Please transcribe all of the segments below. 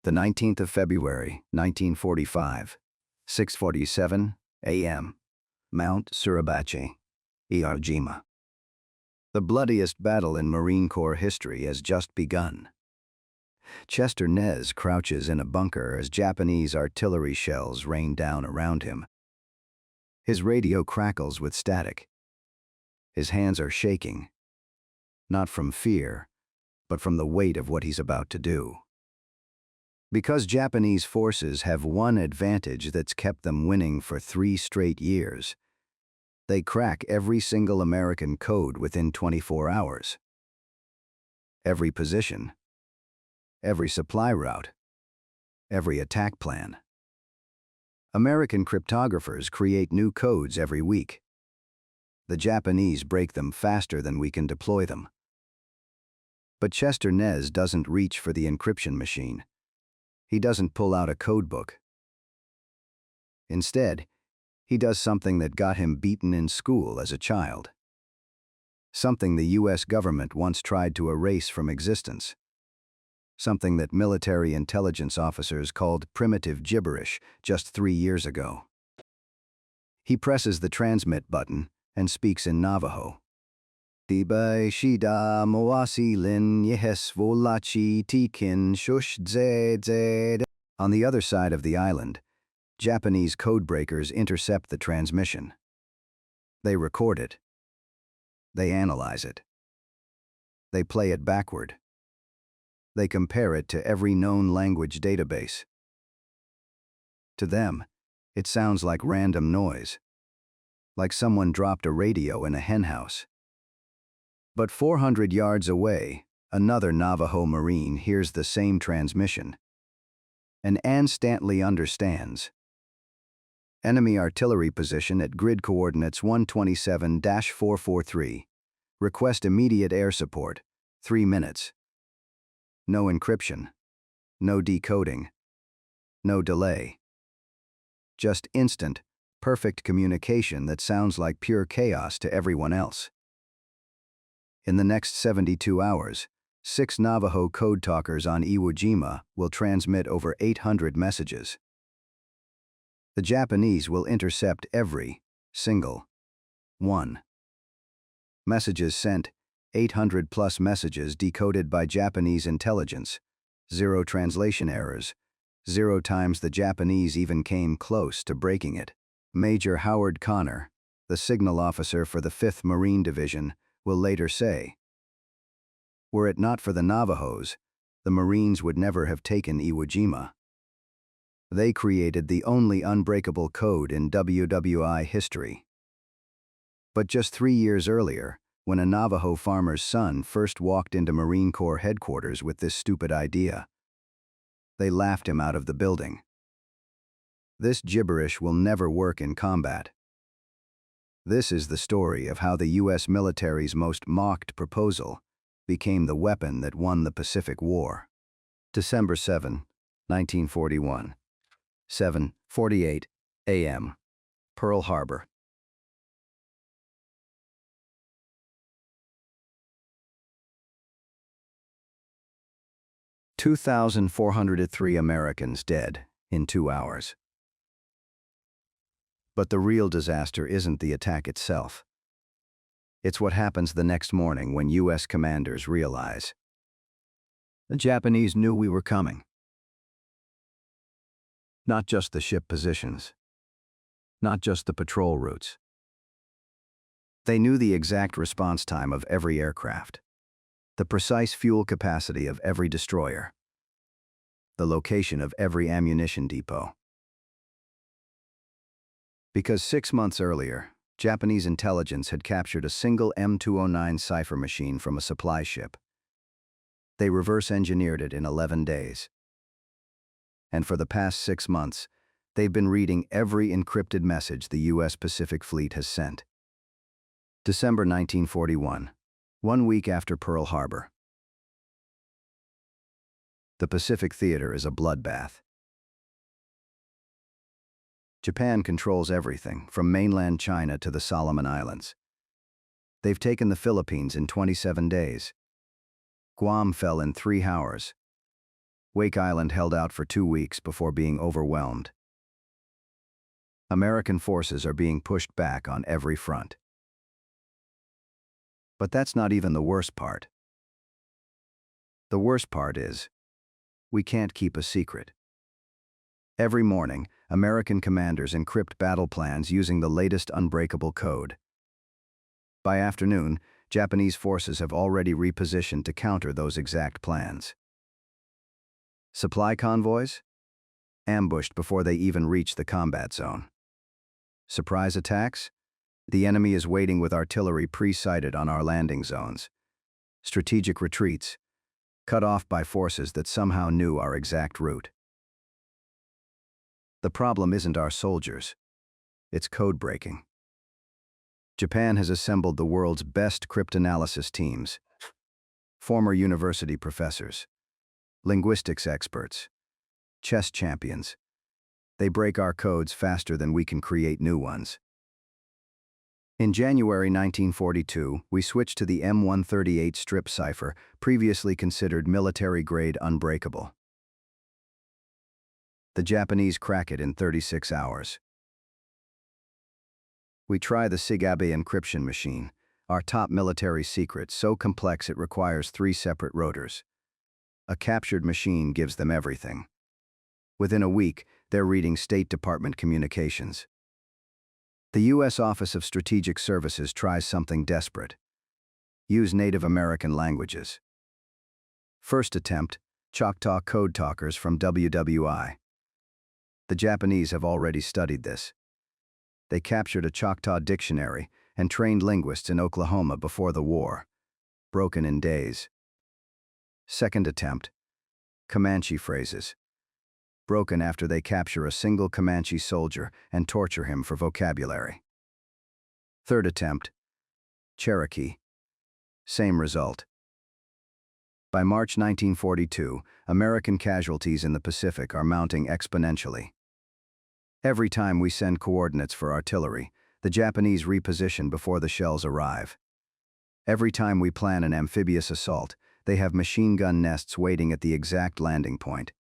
The 19th of February, 1945, 6:47 a.m., Mount Suribachi, Iwo Jima. The bloodiest battle in Marine Corps history has just begun. Chester Nez crouches in a bunker as Japanese artillery shells rain down around him. His radio crackles with static. His hands are shaking, not from fear, but from the weight of what he's about to do. Because Japanese forces have one advantage that's kept them winning for 3 straight years. They crack every single American code within 24 hours. Every position, every supply route, every attack plan. American cryptographers create new codes every week. The Japanese break them faster than we can deploy them. But Chester Nez doesn't reach for the encryption machine. He doesn't pull out a codebook. Instead, he does something that got him beaten in school as a child. Something the U.S. government once tried to erase from existence. Something that military intelligence officers called primitive gibberish just 3 years ago. He presses the transmit button and speaks in Navajo. Diba shida moasi lin yehes volachi tikin shush zed. On the other side of the island, Japanese codebreakers intercept the transmission. They record it. They analyze it. They play it backward. They compare it to every known language database. To them, it sounds like random noise, like someone dropped a radio in a henhouse. But 400 yards away, another Navajo Marine hears the same transmission and instantly understands. Enemy artillery position at grid coordinates 127-443. Request immediate air support, 3 minutes. No encryption, no decoding, no delay. Just instant, perfect communication that sounds like pure chaos to everyone else. In the next 72 hours, 6 Navajo Code Talkers on Iwo Jima will transmit over 800 messages. The Japanese will intercept every single one. Messages sent, 800+ messages decoded by Japanese intelligence, 0 translation errors, 0 times the Japanese even came close to breaking it. Major Howard Connor, the signal officer for the 5th Marine Division, will later say, "Were it not for the Navajos, the Marines would never have taken Iwo Jima. They created the only unbreakable code in WWII history." But just 3 years earlier, when a Navajo farmer's son first walked into Marine Corps headquarters with this stupid idea, they laughed him out of the building. This gibberish will never work in combat. This is the story of how the U.S. military's most mocked proposal became the weapon that won the Pacific War. December 7, 1941, 7:48 a.m., Pearl Harbor. "2,403 Americans dead in 2 hours. But the real disaster isn't the attack itself. It's what happens the next morning when U.S. commanders realize the Japanese knew we were coming. Not just the ship positions, not just the patrol routes. They knew the exact response time of every aircraft, the precise fuel capacity of every destroyer, the location of every ammunition depot. Because 6 months earlier, Japanese intelligence had captured a single M209 cipher machine from a supply ship. They reverse-engineered it in 11 days. And for the past 6 months, they've been reading every encrypted message the U.S. Pacific Fleet has sent. December 1941, 1 week after Pearl Harbor. The Pacific Theater is a bloodbath. Japan controls everything, from mainland China to the Solomon Islands. They've taken the Philippines in 27 days. Guam fell in 3 hours. Wake Island held out for 2 weeks before being overwhelmed. American forces are being pushed back on every front. But that's not even the worst part. The worst part is, we can't keep a secret. Every morning, American commanders encrypt battle plans using the latest Unbreakable code. By afternoon, Japanese forces have already repositioned to counter those exact plans. Supply convoys? Ambushed before they even reach the combat zone. Surprise attacks? The enemy is waiting with artillery pre-sighted on our landing zones. Strategic retreats, cut off by forces that somehow knew our exact route. The problem isn't our soldiers, it's code breaking. Japan has assembled the world's best cryptanalysis teams, former university professors, linguistics experts, chess champions. They break our codes faster than we can create new ones. In January 1942, we switched to the M138 strip cipher, previously considered military-grade unbreakable. The Japanese crack it in 36 hours. We try the Sigabe encryption machine, our top military secret so complex it requires 3 separate rotors. A captured machine gives them everything. Within a week, they're reading State Department communications. The U.S. Office of Strategic Services tries something desperate. Use Native American languages. First attempt, Choctaw Code Talkers from WWII. The Japanese have already studied this. They captured a Choctaw dictionary and trained linguists in Oklahoma before the war, broken in days. Second attempt, Comanche phrases. Broken after they capture a single Comanche soldier and torture him for vocabulary. Third attempt, Cherokee. Same result. By March 1942, American casualties in the Pacific are mounting exponentially. Every time we send coordinates for artillery, the Japanese reposition before the shells arrive. Every time we plan an amphibious assault, they have machine gun nests waiting at the exact landing point.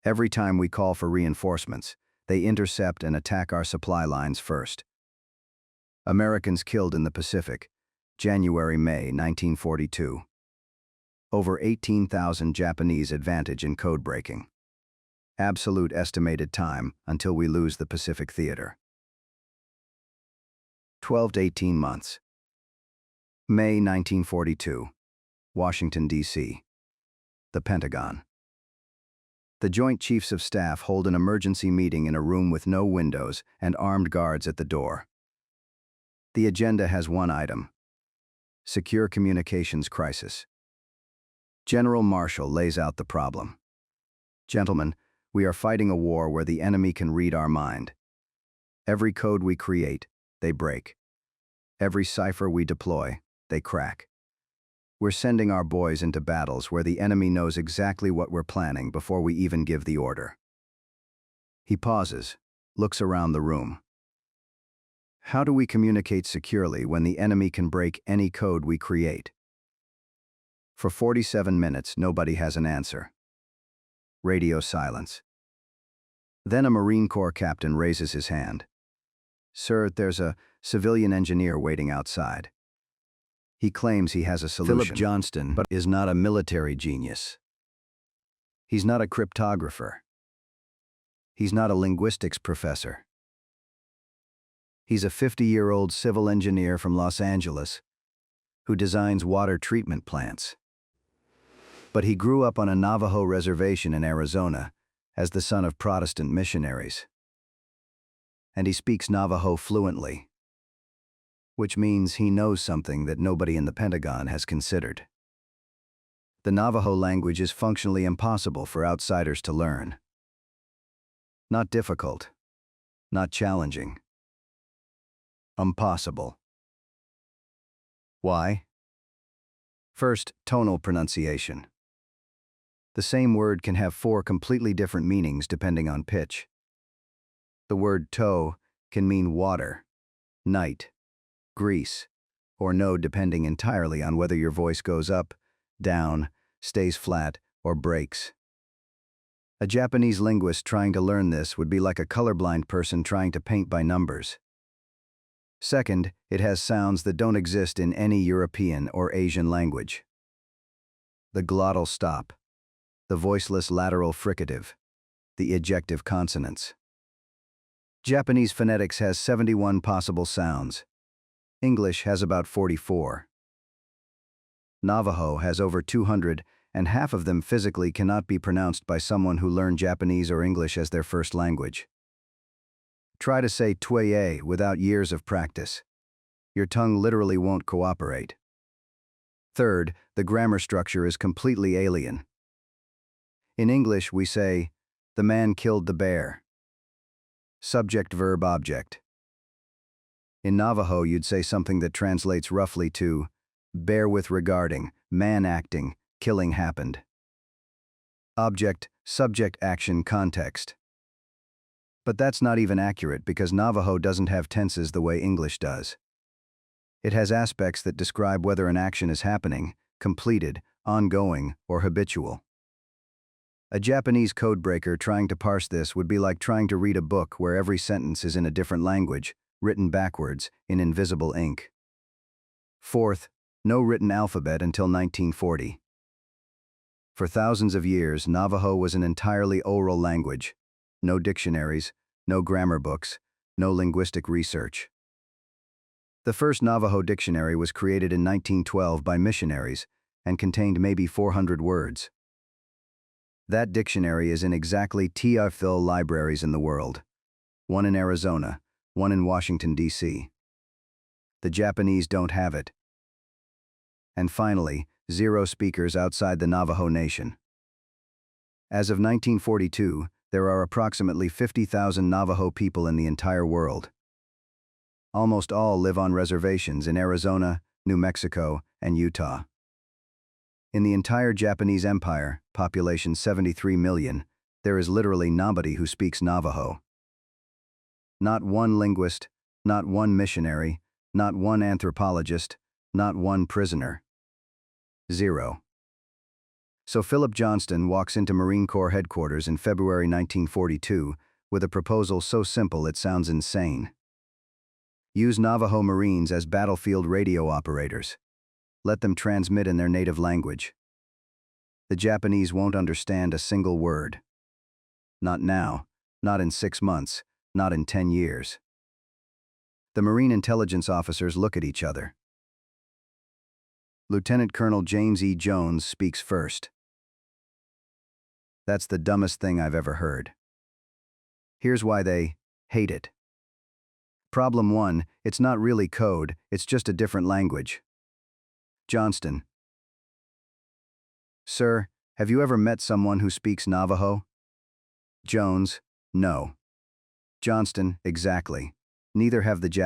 Every time we call for reinforcements, they intercept and attack our supply lines first. Americans killed in the Pacific, January-May 1942. Over 18,000 Japanese advantage in code breaking. Absolute estimated time until we lose the Pacific theater. 12 to 18 months. May 1942. Washington, D.C. The Pentagon. The Joint Chiefs of Staff hold an emergency meeting in a room with no windows and armed guards at the door. The agenda has one item: secure communications crisis. General Marshall lays out the problem. Gentlemen, we are fighting a war where the enemy can read our mind. Every code we create, they break. Every cipher we deploy, they crack. We're sending our boys into battles where the enemy knows exactly what we're planning before we even give the order. He pauses, looks around the room. How do we communicate securely when the enemy can break any code we create? For 47 minutes, nobody has an answer. Radio silence. Then a Marine Corps captain raises his hand. Sir, there's a civilian engineer waiting outside. He claims he has a solution. Philip Johnston, but is not a military genius. He's not a cryptographer. He's not a linguistics professor. He's a 50-year-old civil engineer from Los Angeles who designs water treatment plants. But he grew up on a Navajo reservation in Arizona as the son of Protestant missionaries. And he speaks Navajo fluently, which means he knows something that nobody in the Pentagon has considered. The Navajo language is functionally impossible for outsiders to learn. Not difficult, not challenging. Impossible. Why? First, tonal pronunciation. The same word can have 4 completely different meanings depending on pitch. The word toe can mean water, night, grease, or no depending entirely on whether your voice goes up, down, stays flat, or breaks. A Japanese linguist trying to learn this would be like a colorblind person trying to paint by numbers. Second, it has sounds that don't exist in any European or Asian language. The glottal stop, the voiceless lateral fricative, the ejective consonants. Japanese phonetics has 71 possible sounds. English has about 44. Navajo has over 200, and half of them physically cannot be pronounced by someone who learned Japanese or English as their first language. Try to say tweye without years of practice. Your tongue literally won't cooperate. Third, the grammar structure is completely alien. In English, we say, "The man killed the bear." Subject, verb, object. In Navajo, you'd say something that translates roughly to, "Bear with regarding, man acting, killing happened." Object, subject, action, context. But that's not even accurate because Navajo doesn't have tenses the way English does. It has aspects that describe whether an action is happening, completed, ongoing, or habitual. A Japanese codebreaker trying to parse this would be like trying to read a book where every sentence is in a different language, written backwards, in invisible ink. Fourth, no written alphabet until 1940. For thousands of years, Navajo was an entirely oral language. No dictionaries, no grammar books, no linguistic research. The first Navajo dictionary was created in 1912 by missionaries and contained maybe 400 words. That dictionary is in exactly 5 libraries in the world. One in Arizona, one in Washington, D.C. The Japanese don't have it. And finally, 0 speakers outside the Navajo Nation. As of 1942, there are approximately 50,000 Navajo people in the entire world. Almost all live on reservations in Arizona, New Mexico, and Utah. In the entire Japanese Empire, population 73 million, there is literally nobody who speaks Navajo. Not one linguist, not one missionary, not one anthropologist, not one prisoner. 0. So Philip Johnston walks into Marine Corps headquarters in February 1942 with a proposal so simple it sounds insane. Use Navajo Marines as battlefield radio operators. Let them transmit in their native language. The Japanese won't understand a single word. Not now, not in 6 months, not in 10 years. The Marine intelligence officers look at each other. Lieutenant Colonel James E. Jones speaks first. That's the dumbest thing I've ever heard. Here's why they hate it. Problem 1, it's not really code, it's just a different language. Johnston. Sir, have you ever met someone who speaks Navajo? Jones. No. Johnston. Exactly. Neither have the Japanese.